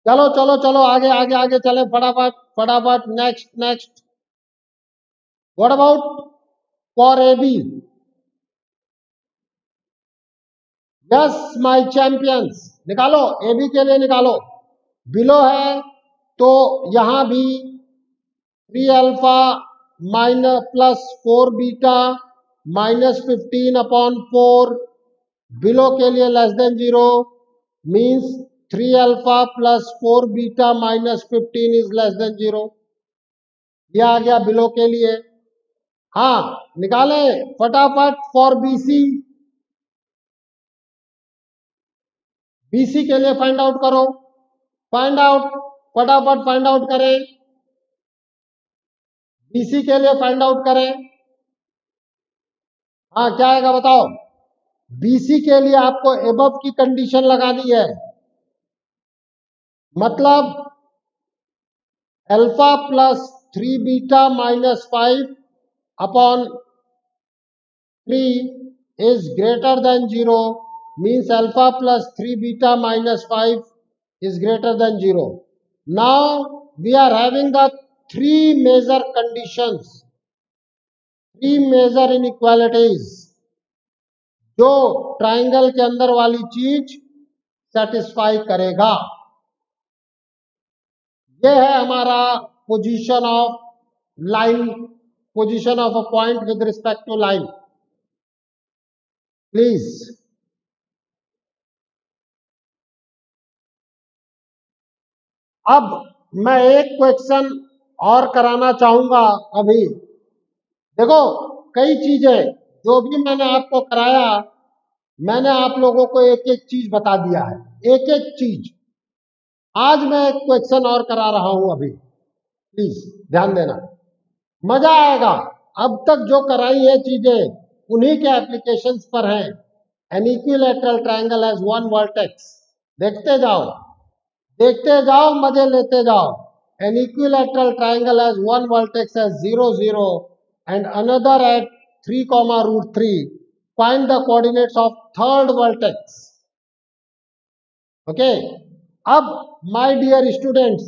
चलो चलो चलो आगे आगे आगे चले फटाफट फटाफट। Next next. What about for AB? Yes my champions, निकालो AB के लिए निकालो। बिलो है तो यहां भी 3 alpha minus plus 4 beta minus 15 upon 4, below के लिए less than 0 means 3 alpha plus 4 beta minus 15 is less than 0। यह आ गया बिलो के लिए। हाँ निकाले फटाफट फॉर BC। BC के लिए फाइंड आउट करो, फाइंड आउट फटाफट फाइंड आउट करें। BC के लिए फाइंड आउट करें। हाँ क्या आएगा बताओ। BC के लिए आपको एबव की कंडीशन लगानी है, मतलब alpha plus 3 beta minus 5 upon 3 is greater than 0 means alpha plus 3 beta minus 5 is greater than 0. Now we are having the three major conditions, three major inequalities जो ट्राइंगल के अंदर वाली चीज सेटिस्फाई करेगा. ये है हमारा position of line, position of a point with respect to line. Please अब मैं एक क्वेश्चन और कराना चाहूंगा. अभी देखो, कई चीजें जो भी मैंने आपको कराया, मैंने आप लोगों को एक एक चीज बता दिया है, एक एक चीज. आज मैं एक क्वेश्चन और करा रहा हूं अभी, प्लीज ध्यान देना, मजा आएगा. अब तक जो कराई है चीजें उन्हीं के एप्लीकेशंस पर हैं. An equilateral triangle has one vertex. देखते जाओ, देखते जाओ, मजे लेते जाओ. An equilateral triangle has one vertex as 0 0 and another at 3,√3. Find the coordinates of third vertex. Okay. अब my dear students,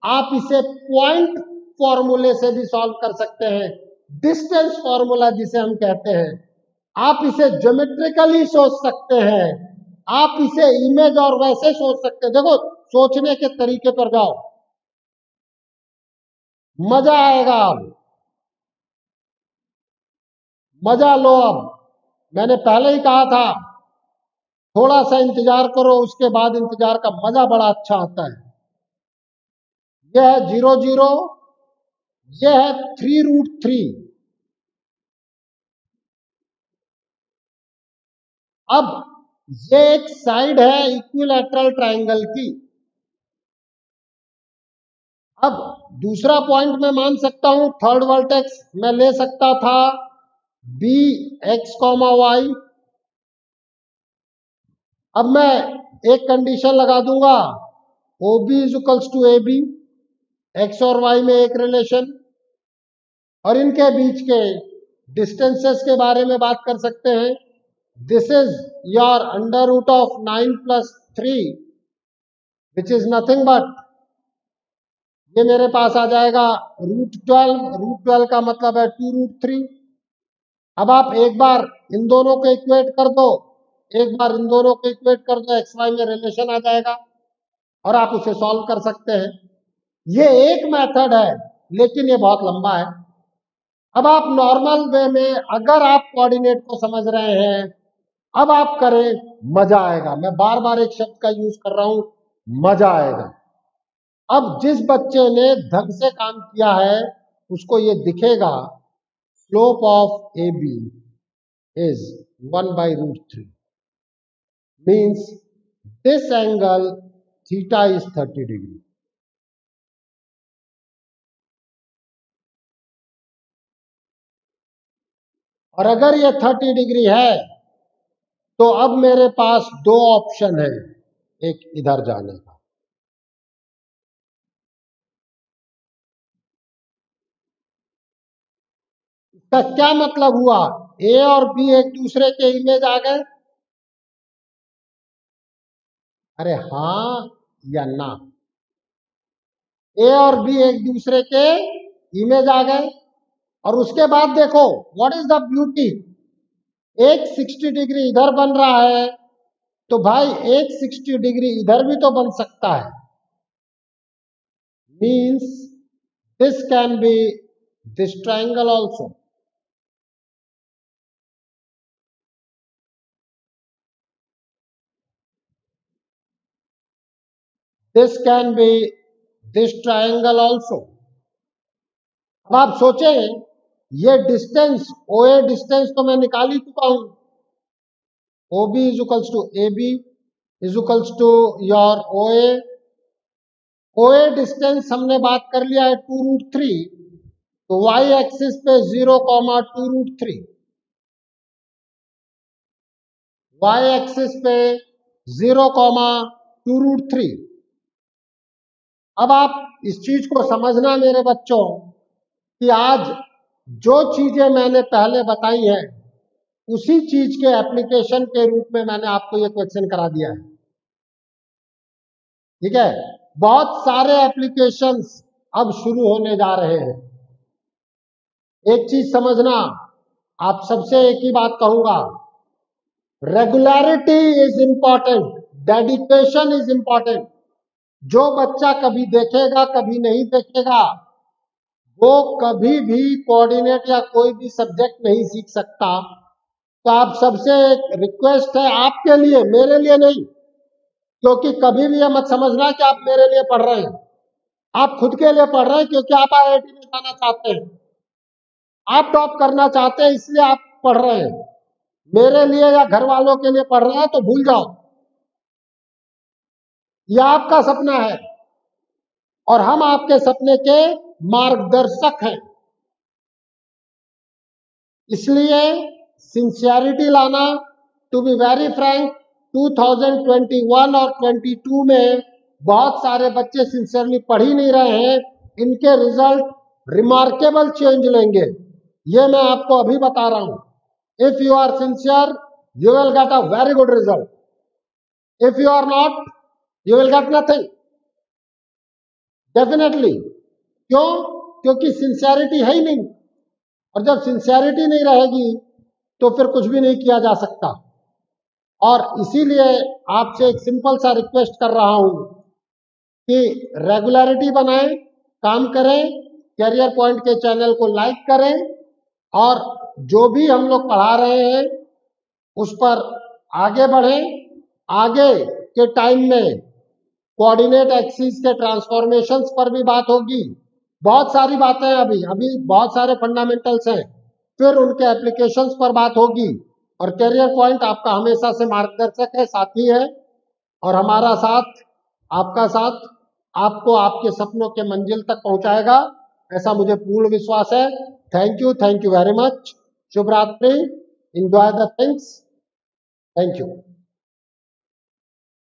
आप इसे पॉइंट फॉर्मूले से भी सॉल्व कर सकते हैं. डिस्टेंस फॉर्मूला जिसे हम कहते हैं, आप इसे ज्योमेट्रिकली सोच सकते हैं, आप इसे इमेज और वैसे सोच सकते हैं. देखो, सोचने के तरीके पर जाओ, मजा आएगा. अब मजा लो. अब मैंने पहले ही कहा था, थोड़ा सा इंतजार करो, उसके बाद इंतजार का मजा बड़ा अच्छा आता है. यह है 0 0, यह है 3√3. अब ये एक साइड है इक्विलैटरल ट्रायंगल की. अब दूसरा पॉइंट मैं मान सकता हूं, थर्ड वर्टेक्स मैं ले सकता था बी एक्स कॉमा वाई. अब मैं एक कंडीशन लगा दूंगा, O B is equals to A B, X और वाई में एक रिलेशन, और इनके बीच के डिस्टेंसेस के बारे में बात कर सकते हैं. This is your under root of 9 + 3 which is nothing but, ये मेरे पास आ जाएगा √12. √12 का मतलब है 2√3. अब आप एक बार इन दोनों को इक्वेट कर दो, एक बार इन दोनों को इक्वेट कर दो, एक्स वाई में रिलेशन आ जाएगा और आप उसे सॉल्व कर सकते हैं. ये एक मेथड है, लेकिन ये बहुत लंबा है. अब आप नॉर्मल वे में अगर आप कोऑर्डिनेट को समझ रहे हैं, अब आप करें, मजा आएगा. मैं बार बार एक शब्द का यूज कर रहा हूं, मजा आएगा. अब जिस बच्चे ने ढंग से काम किया है उसको ये दिखेगा, slope of A B is 1/√3 means this angle theta is 30 degree. और अगर ये 30 डिग्री है तो अब मेरे पास दो ऑप्शन है, एक इधर जाने का. इसका क्या मतलब हुआ? ए और बी एक दूसरे के इमेज आ गए. अरे हाँ या ना? ए और बी एक दूसरे के इमेज आ गए. और उसके बाद देखो, व्हाट इज द ब्यूटी, एक 60 डिग्री इधर बन रहा है, तो भाई एक 60 डिग्री इधर भी तो बन सकता है. Means this can be this triangle also. This can be this triangle also. अब आप सोचें, ये डिस्टेंस ओ ए डिस्टेंस तो मैं निकाल ही चुका हूं. O B is equals to A B is equals to your O A. O A distance हमने बात कर लिया है 2√3. तो वाई एक्सिस पे 0,2√3, वाई एक्सिस पे 0,2√3. अब आप इस चीज को समझना मेरे बच्चों, कि आज जो चीजें मैंने पहले बताई हैं उसी चीज के एप्लीकेशन के रूप में मैंने आपको ये क्वेश्चन करा दिया है। ठीक है, बहुत सारे एप्लीकेशंस अब शुरू होने जा रहे हैं। एक चीज समझना, आप सबसे एक ही बात कहूंगा, regularity is important, dedication is important. जो बच्चा कभी देखेगा कभी नहीं देखेगा वो कभी भी कोऑर्डिनेट या कोई भी सब्जेक्ट नहीं सीख सकता। तो आप सबसे एक रिक्वेस्ट है आपके लिए, मेरे लिए नहीं, क्योंकि कभी भी ये मत समझना कि आप मेरे लिए पढ़ रहे हैं। आप खुद के लिए पढ़ रहे हैं क्योंकि आप IIT में जाना चाहते हैं, आप टॉप करना चाहते हैं, इसलिए आप पढ़ रहे हैं। मेरे लिए या घर वालों के लिए पढ़ रहे हैं तो भूल जाओ, यह आपका सपना है और हम आपके सपने के मार्गदर्शक हैं। इसलिए सिंसियरिटी लाना, टू बी वेरी फ्रैंक, 2021 और 22 में बहुत सारे बच्चे सिंसियरली पढ़ ही नहीं रहे हैं, इनके रिजल्ट रिमार्केबल चेंज लेंगे, ये मैं आपको अभी बता रहा हूं। If you are sincere you will get a very good result, if you are not you will get nothing definitely. क्यों? क्योंकि सिंसियरिटी है ही नहीं, और जब सिंसियरिटी नहीं रहेगी तो फिर कुछ भी नहीं किया जा सकता। और इसीलिए आपसे एक सिंपल सा रिक्वेस्ट कर रहा हूं कि रेगुलरिटी बनाएं, काम करें, कैरियर पॉइंट के चैनल को लाइक करें और जो भी हम लोग पढ़ा रहे हैं उस पर आगे बढ़ें। आगे के टाइम में कोऑर्डिनेट एक्सिस के ट्रांसफॉर्मेशंस पर भी बात होगी, बहुत सारी बातें अभी बहुत सारे फंडामेंटल्स हैं, फिर उनके एप्लीकेशंस पर बात होगी। और कैरियर पॉइंट आपका हमेशा से मार्गदर्शक है, साथी है, और हमारा साथ, आपका साथ आपको आपके सपनों के मंजिल तक पहुंचाएगा, ऐसा मुझे पूर्ण विश्वास है। Thank you very much. शुभ रात्रि, enjoy the things, thank you.